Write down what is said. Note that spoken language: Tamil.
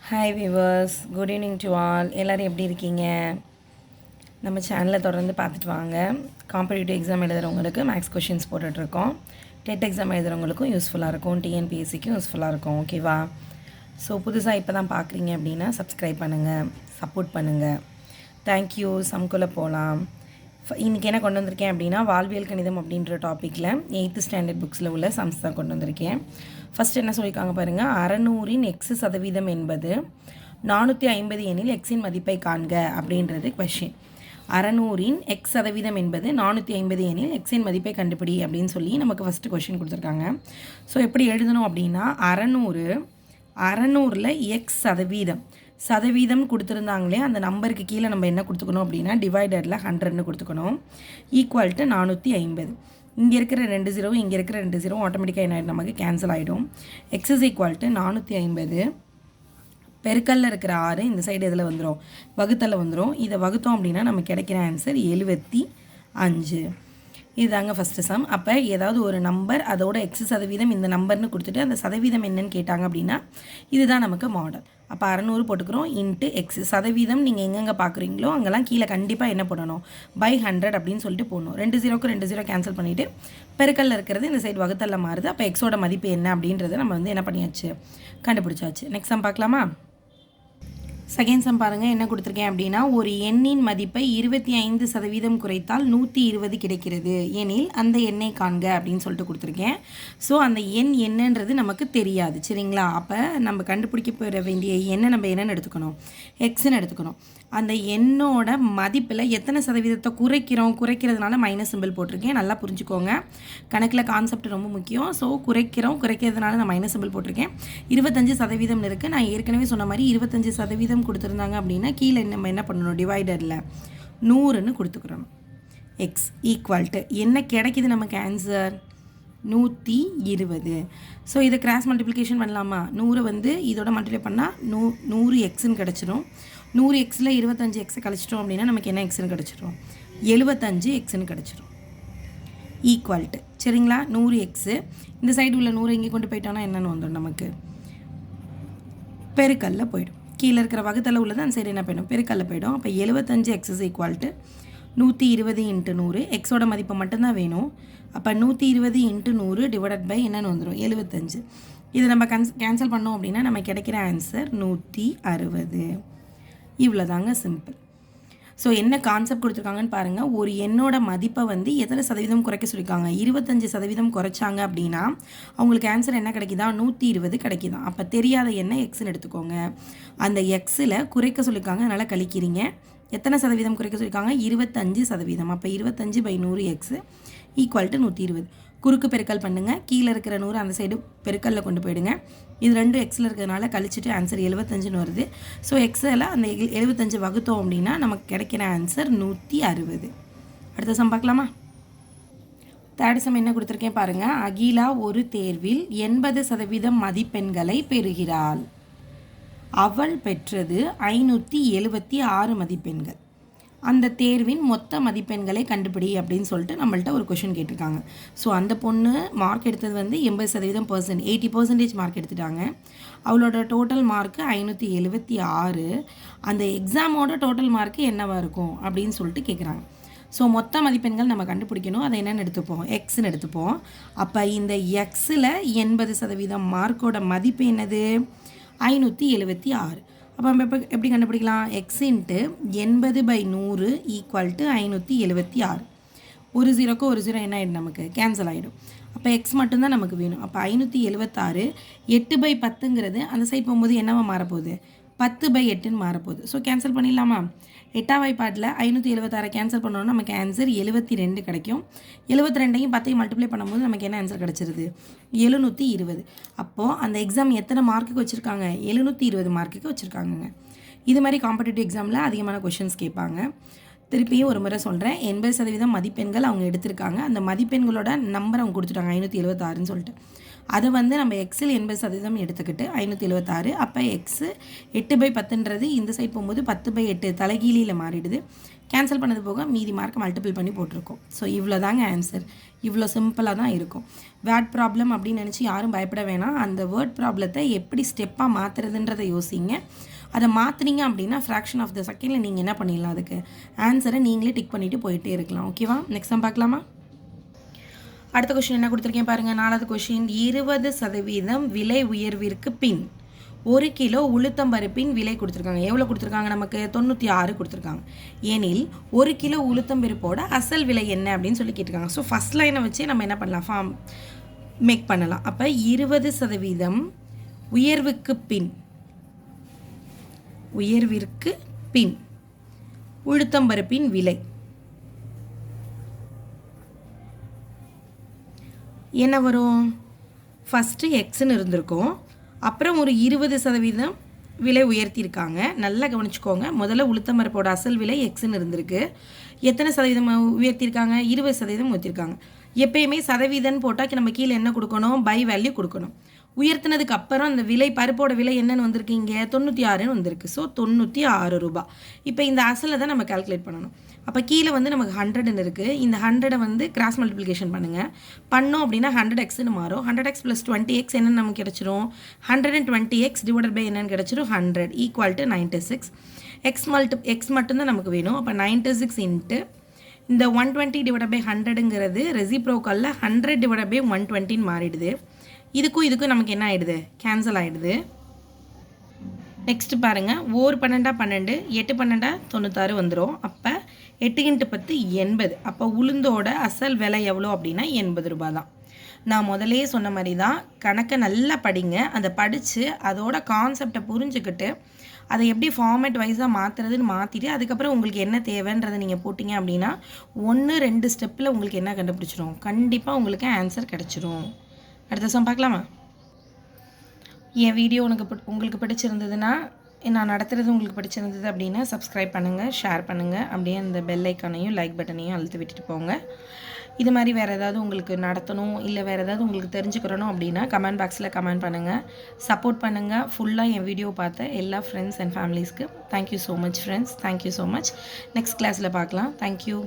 Hi viewers, good evening to all. எல்லோரும் எப்படி இருக்கீங்க? நம்ம சேனலை தொடர்ந்து பார்த்துட்டு வாங்க. காம்படிட்டிவ் எக்ஸாம் எழுதுகிறவங்களுக்கு மேக்ஸ் கொஷின்ஸ் போட்டுட்ருக்கோம். டெட் எக்ஸாம் எழுதுகிறவங்களுக்கும் யூஸ்ஃபுல்லாக இருக்கும், டிஎன்பிஎஸ்சிக்கும் யூஸ்ஃபுல்லாக இருக்கும். ஓகேவா? ஸோ புதுசாக இப்போ தான் பார்க்குறீங்க அப்படின்னா சப்ஸ்கிரைப் பண்ணுங்கள், சப்போர்ட் பண்ணுங்கள். தேங்க்யூ. சம்குள்ளே போகலாம். இன்றைக்கி என்ன கொண்டு வந்திருக்கேன் அப்படின்னா, வாழ்வியல் கணிதம் அப்படின்ற டாப்பிக்கில் 8th ஸ்டாண்டர்ட் புக்ஸில் உள்ள சம்ஸ் தான் கொண்டு வந்திருக்கேன். ஃபஸ்ட் என்ன சொல்லியிருக்காங்க பாருங்கள். 600இன் x% என்பது 450 எனில் எக்ஸின் மதிப்பை காண்க அப்படின்றது கொஷின். 600இன் x% என்பது 450 எனில் எக்ஸின் மதிப்பை கண்டுபிடி அப்படின்னு சொல்லி நமக்கு ஃபஸ்ட்டு கொஷின் கொடுத்துருக்காங்க. ஸோ எப்படி எழுதணும் அப்படின்னா, 600ல் சதவீதம் கொடுத்துருந்தாங்களே அந்த நம்பருக்கு கீழே நம்ம என்ன கொடுத்துக்கணும் அப்படின்னா டிவைடரில் 100ன்னு கொடுத்துக்கணும். Equal to 450. இங்கே இருக்கிற 2 0 இங்கே இருக்கிற 2 0 ஆட்டோமேட்டிக்காக என்ன ஆகிடும், நமக்கு கேன்சல் ஆகிடும். எக்ஸ் இஸ் ஈக்குவல் டு 450 பெருக்கல்ல இருக்கிற 6 இந்த சைடு இதில் வந்துடும், வகுத்தலில் வந்துடும். இதை வகுத்தோம் அப்படின்னா நமக்கு கிடைக்கிற ஆன்சர் 75. இதுதாங்க ஃபஸ்ட்டு சம். அப்போ ஏதாவது ஒரு நம்பர் அதோட x% இந்த நம்பர்னு கொடுத்துட்டு அந்த சதவீதம் என்னன்னு கேட்டாங்க அப்படின்னா இதுதான் நமக்கு மாடல். அப்போ 600 போட்டுக்கிறோம் இன்ட்டு எக்ஸ். சதவீதம் நீங்கள் எங்கெங்கே பார்க்குறீங்களோ அங்கெல்லாம் கீழே கண்டிப்பாக என்ன பண்ணணும், பை 100 அப்படின்னு சொல்லிட்டு போடணும். 2 0க்கு 2 0 கேன்சல் பண்ணிவிட்டு பெருக்கல்ல இருக்கிறது இந்த சைடு வகுத்தல்ல மாறுது. அப்போ எக்ஸோட மதிப்பு என்ன அப்படின்றத நம்ம என்ன பண்ணியாச்சு, கண்டுபிடிச்சாச்சு. நெக்ஸ்ட் சம் பார்க்கலாமா? செகண்ட் சம் பாருங்கள். என்ன கொடுத்துருக்கேன் அப்படின்னா, ஒரு எண்ணின் மதிப்பை 25% குறைத்தால் 120 கிடைக்கிறது எனில் அந்த எண்ணை காண்க அப்படின்னு சொல்லிட்டு கொடுத்துருக்கேன். ஸோ அந்த எண் என்னன்றது நமக்கு தெரியாது, சரிங்களா? அப்போ நம்ம கண்டுபிடிக்க போகிற வேண்டிய எண்ணை நம்ம என்னென்னு எடுத்துக்கணும், எக்ஸ்ன்னு எடுத்துக்கணும். அந்த எண்ணோட மதிப்பில் எத்தனை சதவீதத்தை குறைக்கிறதுனால மைனஸ் சிம்பிள் போட்டிருக்கேன். நல்லா புரிஞ்சுக்கோங்க, கணக்கில் கான்செப்ட் ரொம்ப முக்கியம். ஸோ குறைக்கிறதுனால நான் மைனஸ் சிம்பிள் போட்டிருக்கேன். 25% இருக்குது. நான் ஏற்கனவே சொன்ன மாதிரி 25% கொடுத்துருந்தாங்க அப்படின்னா கீழே நம்ம என்ன பண்ணணும், டிவைடரில் 100ன்னு கொடுத்துக்கிறோம். எக்ஸ் ஈக்குவல் டு என்ன கிடைக்கிது நமக்கு ஆன்சர், 120. ஸோ இதை கிராஸ் மல்டிப்ளிகேஷன் பண்ணலாமா? 100 இதோட மல்டிப்ளை பண்ணால் 100 எக்ஸ்ன்னு கிடச்சிரும். 100 எக்ஸில் 25 எக்ஸை கழிச்சிட்டோம் அப்படின்னா நமக்கு என்ன எக்ஸ்ன்னு கிடச்சிரும், 75 எக்ஸ்ன்னு கிடச்சிரும். ஈக்குவல் டு, சரிங்களா? 100 எக்ஸு இந்த சைடு உள்ள 100 இங்கே கொண்டு போயிட்டோன்னா என்னென்னு வந்துடும், நமக்கு பெருக்கல்ல போயிடும். கீழே இருக்கிற வகுத்தல உள்ளது அந்த சைடு என்ன போயிடும், பெருக்கல்ல போயிடும். அப்போ 75 X is equal to 120 into 100. எக்ஸோட மதிப்பு மட்டும்தான் வேணும். அப்போ 120 இன்ட்டு 100 டிவைடட் பை என்னென்னு வந்துடும், 75. இதை நம்ம கேன்சல் பண்ணோம் அப்படின்னா நம்ம கிடைக்கிற ஆன்சர் 160. இவ்வளோதாங்க, சிம்பிள். ஸோ என்ன கான்செப்ட் கொடுத்துருக்காங்கன்னு பாருங்கள். ஒரு எண்ணோட மதிப்பை எத்தனை சதவீதம் குறைக்க சொல்லியிருக்காங்க, 25% குறைச்சாங்க அப்படின்னா அவங்களுக்கு ஆன்சர் என்ன கிடைக்குதா, 120 கிடைக்குதான். அப்போ தெரியாத எண்ணை எக்ஸ்ன்னு எடுத்துக்கோங்க. அந்த எக்ஸில் குறைக்க சொல்லியிருக்காங்க, அதனால் கழிக்கிறீங்க. எத்தனை சதவீதம் குறைக்க சொல்லியிருக்காங்க, 25%. அப்போ 25/100 எக்ஸ் ஈக்குவல் டு 120. குறுக்கு பெருக்கல் பண்ணுங்கள். கீழே இருக்கிற 100 அந்த சைடு பெருக்கல்ல கொண்டு போயிடுங்க. இது 2 எக்ஸில் இருக்கிறதுனால கழிச்சிட்டு ஆன்சர் 75ன்னு வருது. ஸோ எக்ஸில் அந்த 75 வகுத்தோம் அப்படின்னா நமக்கு கிடைக்கிற ஆன்சர் 160. அடுத்த சம் பார்க்கலாமா? தேர்ட் சம் என்ன கொடுத்துருக்கேன் பாருங்கள். அகிலா ஒரு தேர்வில் 80% மதிப்பெண்களை பெறுகிறாள். அவள் பெற்றது 576 மதிப்பெண்கள். அந்த தேர்வின் மொத்த மதிப்பெண்களை கண்டுபிடி அப்படின்னு சொல்லிட்டு நம்மள்ட்ட ஒரு கொஷின் கேட்டிருக்காங்க. ஸோ அந்த பொண்ணு மார்க் எடுத்தது 80%, 80% மார்க் எடுத்துட்டாங்க. அவளோட டோட்டல் மார்க்கு 576. அந்த எக்ஸாமோட டோட்டல் மார்க்கு என்னவாக இருக்கும் அப்படின்னு சொல்லிட்டு கேட்குறாங்க. ஸோ மொத்த மதிப்பெண்கள் நம்ம கண்டுபிடிக்கணும். அதை என்னென்னு எடுத்துப்போம், எக்ஸ்ன்னு எடுத்துப்போம். அப்போ இந்த எக்ஸில் 80% மார்க்கோட மதிப்பு என்னது, 576. அப்போ நம்ம எப்படி கண்டுபிடிக்கலாம், எக்ஸ் இன்ட்டு 80/100 ஈக்குவல் டு 576. ஒரு 0க்கு ஒரு 0 என்ன ஆகிடும், நமக்கு கேன்சல் ஆகிடும். அப்போ எக்ஸ் மட்டும்தான் நமக்கு வேணும். அப்போ 576 8/10ங்கிறது அந்த சைட் போகும்போது என்னவா மாறப்போகுது, 10/8ன்னு மாறப்போகுது. ஸோ கேன்சல் பண்ணிடலாமா? 8ஆம் வாய்ப்பாட்டில் 576 கேன்சல் பண்ணோன்னா நமக்கு ஆன்சர் 72 கிடைக்கும். 72ஐயும் 10ஐயும் மல்டிப்ளை பண்ணும்போது நமக்கு என்ன ஆன்சர் கிடச்சிருது, 720. அப்போது அந்த எக்ஸாம் எத்தனை மார்க்குக்கு வச்சுருக்காங்க, 720 மார்க்குக்கு வச்சுருக்காங்கங்க. இது மாதிரி காம்படிட்டிவ் எக்ஸாமில் அதிகமான கொஷின்ஸ் கேட்பாங்க. திருப்பியும் ஒரு முறை சொல்கிறேன், 80% மதிப்பெண்கள் அவங்க எடுத்திருக்காங்க. அந்த மதிப்பெண்களோட நம்பர் அவங்க கொடுத்துட்டாங்க 576ன்னு சொல்லிட்டு. அதை வந்து நம்ம எக்ஸில் 80% எடுத்துக்கிட்டு 576. அப்போ எக்ஸு 8/10ன்றது இந்த சைட் போகும்போது 10/8 தலைகீழியில் மாறிடுது. கேன்சல் பண்ணது போக மீதி மார்க் மல்டிபிள் பண்ணி போட்டிருக்கோம். ஸோ இவ்வளோ தாங்க ஆன்சர். இவ்வளோ சிம்பிளாக தான் இருக்கும். வேர்ட் ப்ராப்ளம் அப்படின்னு நினச்சி யாரும் பயப்பட வேணாம். அந்த வேர்ட் ப்ராப்ளத்தை எப்படி ஸ்டெப்பாக மாற்றுறதுன்றதை யோசிங்க. அதை மாற்றினீங்க அப்படின்னா ஃப்ராக்ஷன் ஆஃப் த செகண்டில் நீங்கள் என்ன பண்ணிடலாம், அதுக்கு ஆன்சரை நீங்களே டிக் பண்ணிவிட்டு போயிட்டே இருக்கலாம். ஓகேவா? நெக்ஸ்ட் டைம் பார்க்கலாமா? அடுத்த கொஷின் என்ன கொடுத்துருக்கேன் பாருங்கள். 4வது கொஷின், 20% விலை உயர்விற்கு பின் 1 கிலோ உளுத்தம்பருப்பின் விலை கொடுத்துருக்காங்க. எவ்வளோ கொடுத்துருக்காங்க? நமக்கு 96 கொடுத்துருக்காங்க. ஏனில் 1 கிலோ உளுத்தம்பருப்போட அசல் விலை என்ன அப்படின்னு சொல்லி கேட்டிருக்காங்க. ஸோ ஃபஸ்ட் லைனை வச்சே நம்ம என்ன பண்ணலாம், ஃபார்ம் மேக் பண்ணலாம். அப்போ 20% உயர்வுக்கு பின் உளுத்தம்பருப்பின் விலை என்ன வரும்? ஃபஸ்ட்டு எக்ஸ்ன்னு இருந்திருக்கும், அப்புறம் ஒரு 20% விலை உயர்த்தியிருக்காங்க. நல்லா கவனிச்சுக்கோங்க. முதல்ல உளுத்தம்பருப்போட அசல் விலை எக்ஸ்ன்னு இருந்திருக்கு. எத்தனை சதவீதம் உயர்த்தியிருக்காங்க? 20% உயர்த்தியிருக்காங்க. எப்பயுமே சதவீதம் போட்டால் நம்ம கீழே என்ன கொடுக்கணும்? பை வேல்யூ கொடுக்கணும். உயர்த்தினதுக்கு அப்புறம் அந்த விலை, பருப்போட விலை என்னென்னு வந்திருக்கு? இங்கே 96ன்னு வந்திருக்கு. ஸோ 96 ரூபா. இப்போ இந்த அசலை தான் நம்ம கால்குலேட் பண்ணணும். அப்போ கீழே வந்து நமக்கு 100ன்னு இருக்குது. இந்த 100 வந்து கிராஸ் மல்டிப்ளிகேஷன் பண்ணுங்கள். பண்ணோம் அப்படின்னா 100xன்னு மாறும். 100x + 20x என்னென்னு நமக்கு கிடச்சிரும்? 120x டிவைடட் பை என்னென்னு கிடச்சிரும்? 100 = 96. எக்ஸ் மட்டும்தான் நமக்கு வேணும். அப்போ 96 இன்ட்டு இந்த 120 டிவைடட் பை 100ங்கிறது ரெசிப்ரோக்கலில் 100 டிவைடட் பை 120ன்னு மாறிடுது. இதுக்கும் நமக்கு என்ன ஆகிடுது? கேன்சல் ஆகிடுது. நெக்ஸ்ட்டு பாருங்கள், 12 12, 8 12 96 வந்துடும். அப்போ 8 × 10 80. அப்போ உளுந்தோட அசல் விலை எவ்வளோ அப்படின்னா 80 ரூபா தான். நான் முதலே சொன்ன மாதிரி தான், கணக்கை நல்லா படிங்க. அதை படித்து அதோட கான்செப்டை புரிஞ்சுக்கிட்டு அதை எப்படி ஃபார்மேட் வைஸாக மாற்றுறதுன்னு மாற்றிட்டு அதுக்கப்புறம் உங்களுக்கு என்ன தேவைன்றதை நீங்கள் போட்டிங்க அப்படின்னா 1-2 ஸ்டெப்பில் உங்களுக்கு என்ன கண்டுபிடிச்சிரும்? கண்டிப்பாக உங்களுக்கு ஆன்சர் கிடச்சிரும். அடுத்த சம் பார்க்கலாமா? என் வீடியோ உங்களுக்கு பிடிச்சிருந்ததுன்னா, நான் நடத்துகிறது உங்களுக்கு பிடிச்சிருந்தது அப்படின்னா சப்ஸ்கிரைப் பண்ணுங்கள், ஷேர் பண்ணுங்கள். அப்படியே அந்த பெல் ஐக்கானையும் லைக் பட்டனையும் அழுத்தி விட்டுட்டு போங்க. இது மாதிரி வேறு ஏதாவது உங்களுக்கு நடத்தணும், இல்லை வேறு ஏதாவது உங்களுக்கு தெரிஞ்சுக்கிறணும் அப்படின்னா கமெண்ட் பாக்ஸில் கமெண்ட் பண்ணுங்கள். சப்போர்ட் பண்ணுங்கள். ஃபுல்லாக என் வீடியோ பார்த்த எல்லா ஃப்ரெண்ட்ஸ் அண்ட் ஃபேமிலிஸ்க்கு thank you so much friends. Thank you so much. Next கிளாஸில் பார்க்கலாம். தேங்க்யூ.